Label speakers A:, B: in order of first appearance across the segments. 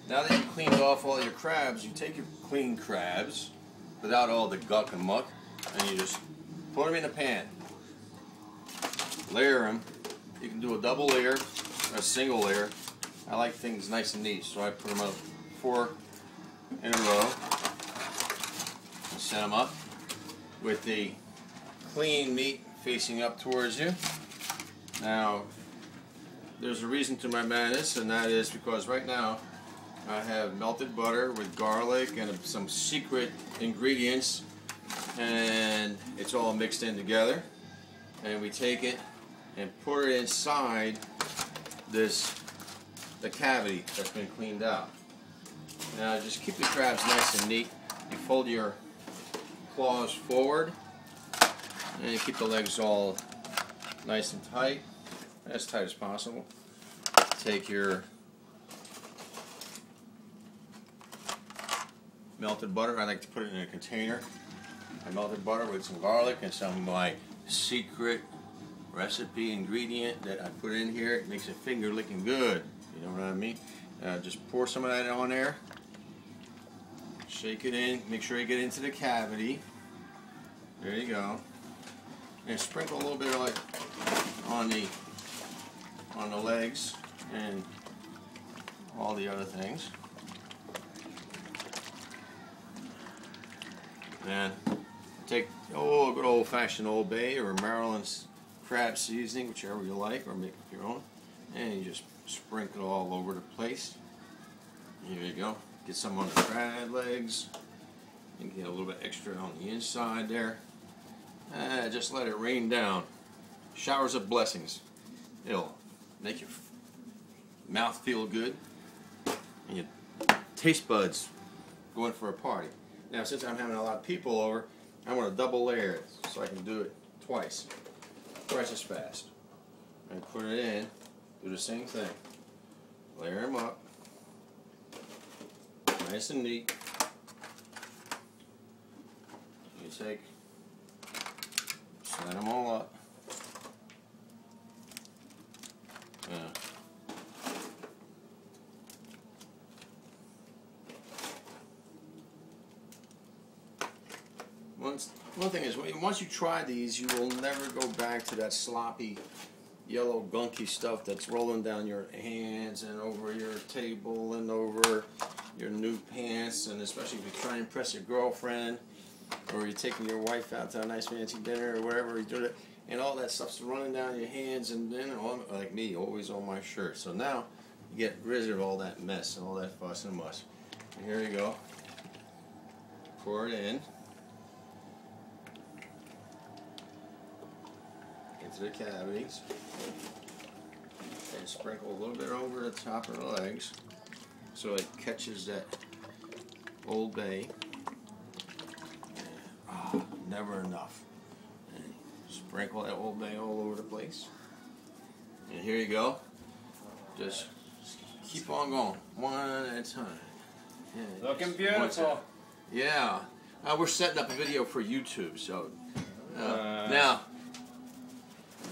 A: Now that you've cleaned off all your crabs, you take your clean crabs without all the gunk and muck, and you just put them in a pan. Layer them. You can do a double layer or a single layer. I like things nice and neat, so I put them up 4 in a row and set them up with the clean meat facing up towards you. Now, there's a reason to my madness, and that is because right now I have melted butter with garlic and some secret ingredients, and it's all mixed in together. And we take it and put it inside the cavity that's been cleaned out. Now just keep the crabs nice and neat. You fold your claws forward and you keep the legs all nice and tight as possible. Take your melted butter. I like to put it in a container. I melted butter with some garlic and some of my secret recipe ingredient that I put in here. It makes it finger licking good. You know what I mean? Just pour some of that on there. Shake it in. Make sure you get into the cavity. There you go. And sprinkle a little bit of it on the legs and all the other things. And take good old-fashioned Old Bay or Maryland's crab seasoning, whichever you like, or make your own, and you just sprinkle it all over the place. Here you go. Get some on the crab legs, and get a little bit extra on the inside there. Just let it rain down. Showers of blessings. It'll make your mouth feel good, and your taste buds going for a party. Now, since I'm having a lot of people over, I want to double layer it so I can do it twice as fast. And put it in, do the same thing. Layer them up, nice and neat. You take, set them all up. One thing is, once you try these, you will never go back to that sloppy, yellow, gunky stuff that's rolling down your hands and over your table and over your new pants, and especially if you try and impress your girlfriend, or you're taking your wife out to a nice fancy dinner or whatever, you do it, and all that stuff's running down your hands and then, like me, always on my shirt. So now, you get rid of all that mess and all that fuss and muss. And here you go. Pour it in. Into the cavities, and sprinkle a little bit over the top of the legs so it catches that Old Bay. Never enough. And sprinkle that Old Bay all over the place. And here you go. Just keep on going, one at a time. And
B: looking beautiful.
A: Yeah. We're setting up a video for YouTube, so now.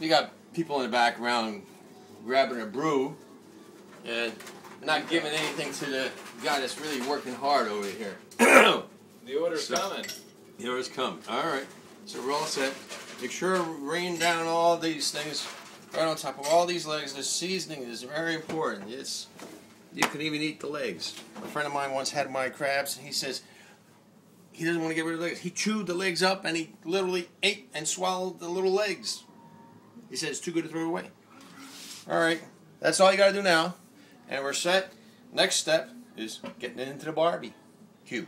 A: You got people in the background grabbing a brew and not giving anything to the guy that's really working hard over here.
B: The order's coming.
A: The order's coming. All right. So we're all set. Make sure to rain down all these things right on top of all these legs. The seasoning is very important. You can even eat the legs. A friend of mine once had my crabs, and he says he doesn't want to get rid of the legs. He chewed the legs up, and he literally ate and swallowed the little legs. He said it's too good to throw away. Alright, that's all you got to do now. And we're set. Next step is getting it into the barbecue.